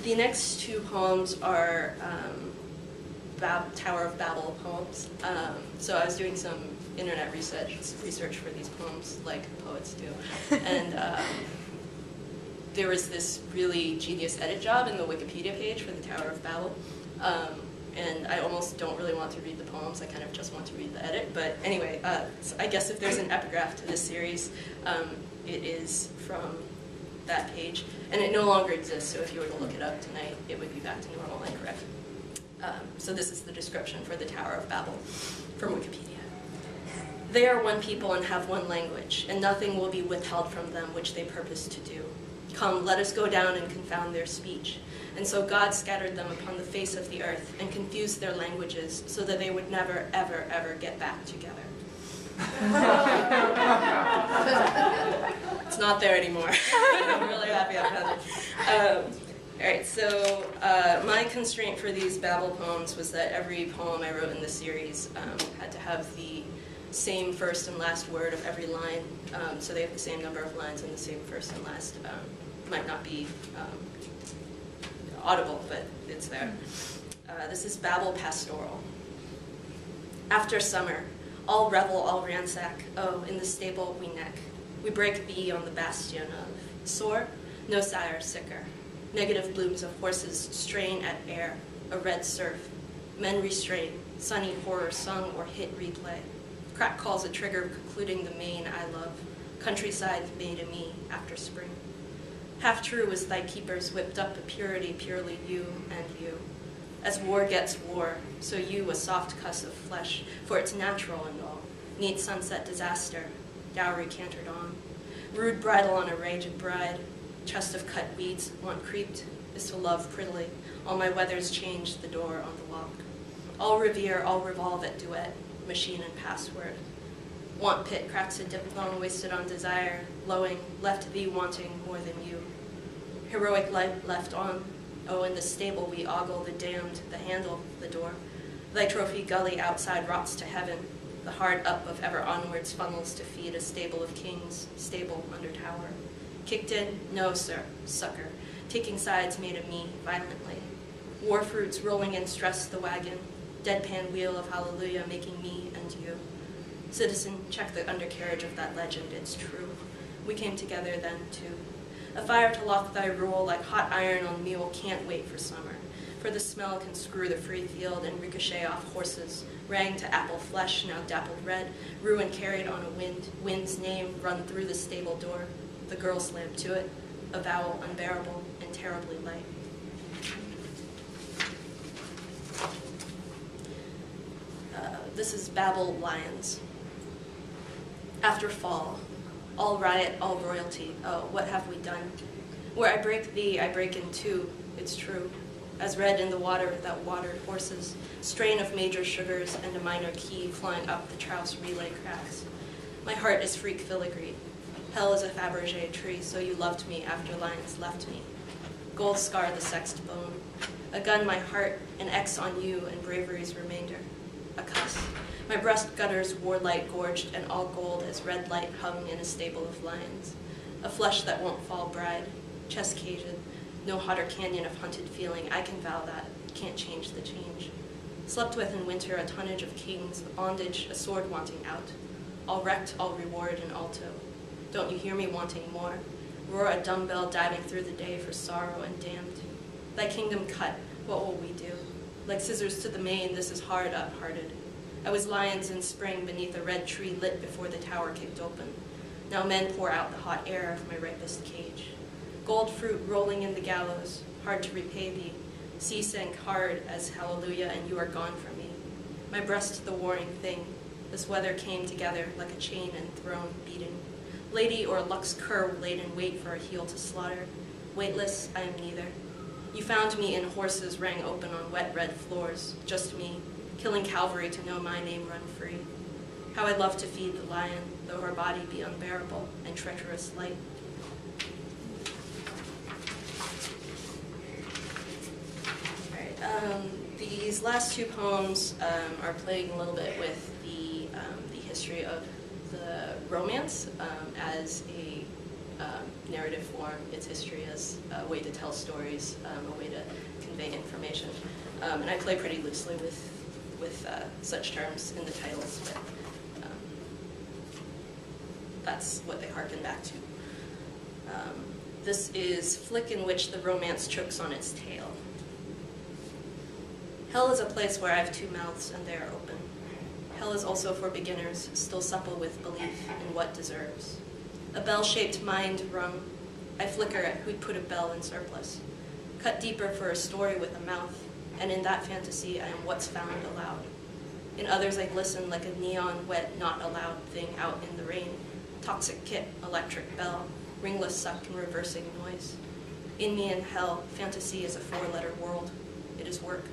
The next two poems are Tower of Babel poems. So I was doing some internet research for these poems, like poets do. And there was this really genius edit job in the Wikipedia page for the Tower of Babel. And I almost don't really want to read the poems, I kind of just want to read the edit. But anyway, so I guess if there's an epigraph to this series, it is from that page. And it no longer exists, so if you were to look it up tonight, it would be back to normal and correct. So this is the description for the Tower of Babel from Wikipedia. They are one people and have one language, and nothing will be withheld from them which they purpose to do. Come, let us go down and confound their speech. And so God scattered them upon the face of the earth and confused their languages so that they would never, ever, ever get back together. It's not there anymore. I'm really happy I found it. All right, so my constraint for these Babel poems was that every poem I wrote in this series had to have the same first and last word of every line, so they have the same number of lines and the same first and last. Might not be audible, but it's there. This is Babel Pastoral. After summer, all revel, all ransack, oh, in the stable we neck. We break thee on the bastion of sore, no sire sicker. Negative blooms of horses strain at air, a red surf. Men restrain, sunny horror sung or hit replay. Crack calls a trigger concluding the main I love. Countryside made a me after spring. Half true was thy keepers whipped up a purity purely you and you. As war gets war, so you a soft cuss of flesh, for it's natural and all. Neat sunset disaster, dowry cantered on. Rude bridal on a raged bride, chest of cut weeds, want creeped, is to love prettily. All my weathers change the door on the lock. All revere, all revolve at duet, machine and password. Want pit cracks a diphthong wasted on desire, lowing, left thee wanting more than you. Heroic light left on, oh, in the stable we ogle the damned, the handle, the door. Thy trophy gully outside rots to heaven, the hard up of ever onwards funnels to feed a stable of kings, stable under tower. Kicked in? No, sir, sucker. Taking sides made of me, violently. War fruits rolling in stress the wagon, deadpan wheel of hallelujah making me and you. Citizen, check the undercarriage of that legend, it's true. We came together then, too. A fire to lock thy rule like hot iron on mule can't wait for summer. For the smell can screw the free field and ricochet off horses, rang to apple flesh now dappled red, ruin carried on a wind, wind's name run through the stable door. The girl slammed to it, a vowel unbearable and terribly light. This is Babel Lions. After fall, all riot, all royalty, oh, what have we done? Where I break thee, I break in two, it's true. As red in the water that watered horses, strain of major sugars and a minor key flying up the Trouse relay cracks. My heart is freak filigree. Hell is a Fabergé tree, so you loved me after lions left me. Gold scar the sexed bone. A gun my heart, an X on you and bravery's remainder. A cuss. My breast gutters warlight gorged and all gold as red light hung in a stable of lions. A flesh that won't fall bride, chest caged, no hotter canyon of hunted feeling, I can vow that, can't change the change. Slept with in winter a tonnage of kings, a bondage, a sword wanting out. All wrecked, all reward and alto. Don't you hear me wanting more? Roar a dumbbell diving through the day for sorrow and damned. Thy kingdom cut, what will we do? Like scissors to the mane, this is hard up-hearted. I was lions in spring beneath a red tree lit before the tower kicked open. Now men pour out the hot air of my ripest cage. Gold fruit rolling in the gallows, hard to repay thee. Sea sank hard as hallelujah, and you are gone from me. My breast the warring thing, this weather came together like a chain and throne beating. Lady or lux cur laid in wait for a heel to slaughter. Weightless, I am neither. You found me in horses rang open on wet red floors, just me, killing cavalry to know my name run free. How I love to feed the lion, though her body be unbearable and treacherous light. All right, these last two poems are playing a little bit with the history of the romance as a narrative form, its history as a way to tell stories, a way to convey information. And I play pretty loosely with such terms in the titles, but that's what they harken back to. This is Flick in which the romance chokes on its tail. Hell is a place where I have two mouths and they are open. Hell is also for beginners, still supple with belief in what deserves. A bell-shaped mind rung, I flicker at who'd put a bell in surplus. Cut deeper for a story with a mouth, and in that fantasy I am what's found aloud. In others I glisten like a neon, wet, not allowed thing out in the rain. Toxic kit, electric bell, ringless suck and reversing noise. In me and hell, fantasy is a four-letter world. It is work.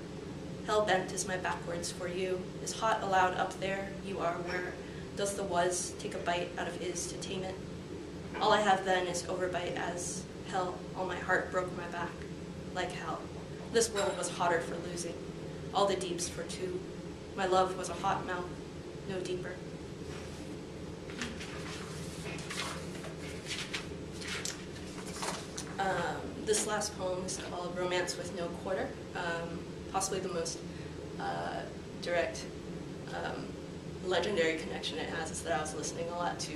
Hell bent is my backwards for you. Is hot allowed up there? You are where? Does the was take a bite out of is to tame it? All I have then is overbite as hell. All my heart broke my back. Like hell. This world was hotter for losing. All the deeps for two. My love was a hot mouth, no deeper. This last poem is called Romance with No Quarter. Possibly the most direct legendary connection it has is that I was listening a lot to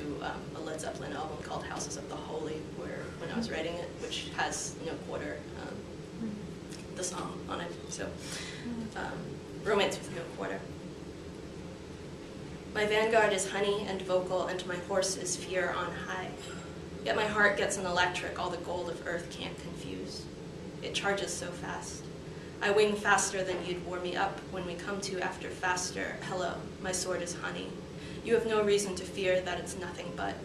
a Led Zeppelin album called Houses of the Holy, where when I was writing it, which has No Quarter, the song on it. So, Romance with No Quarter. My vanguard is honey and vocal, and my horse is fear on high. Yet my heart gets an electric all the gold of earth can't confuse. It charges so fast. I wing faster than you'd warm me up when we come to after faster. Hello, my sword is honey. You have no reason to fear that it's nothing but.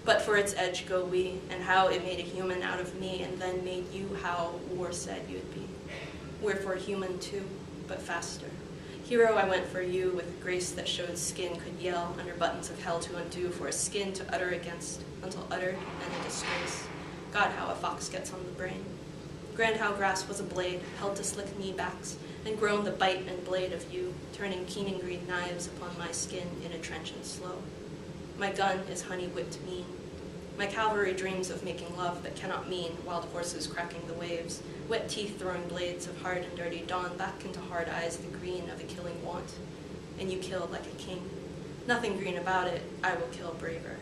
But for its edge go we, and how it made a human out of me, and then made you how war said you'd be. Wherefore human too, but faster. Hero, I went for you with grace that showed skin could yell under buttons of hell to undo, for a skin to utter against, until uttered and a disgrace. God, how a fox gets on the brain. Grand how grass was a blade, held to slick knee backs, and grown the bite and blade of you, turning keen and green knives upon my skin in a trenchant slow. My gun is honey-whipped mean. My cavalry dreams of making love but cannot mean, wild horses cracking the waves, wet teeth throwing blades of hard and dirty dawn back into hard eyes the green of a killing want. And you kill like a king. Nothing green about it, I will kill braver.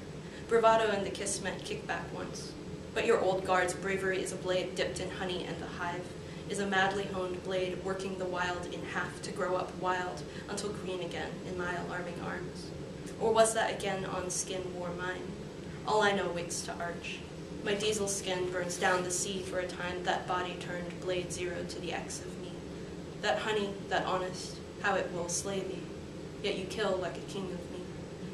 Bravado and the kiss meant kickback once. But your old guard's bravery is a blade dipped in honey and the hive, is a madly honed blade working the wild in half to grow up wild until green again in my alarming arms. Or was that again on skin wore mine? All I know wakes to arch. My diesel skin burns down the sea for a time that body turned blade zero to the X of me. That honey, that honest, how it will slay thee. Yet you kill like a king of me.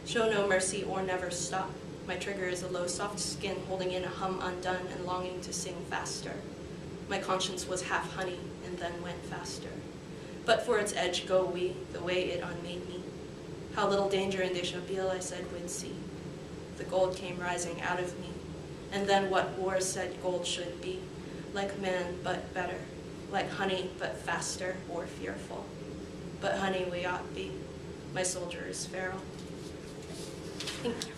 Show no mercy or never stop. My trigger is a low, soft skin holding in a hum undone and longing to sing faster. My conscience was half honey and then went faster. But for its edge go we, the way it unmade me. How little danger in Deshabille I said we'd see. The gold came rising out of me. And then what war said gold should be. Like man, but better. Like honey, but faster or fearful. But honey we ought be. My soldier is feral. Thank you.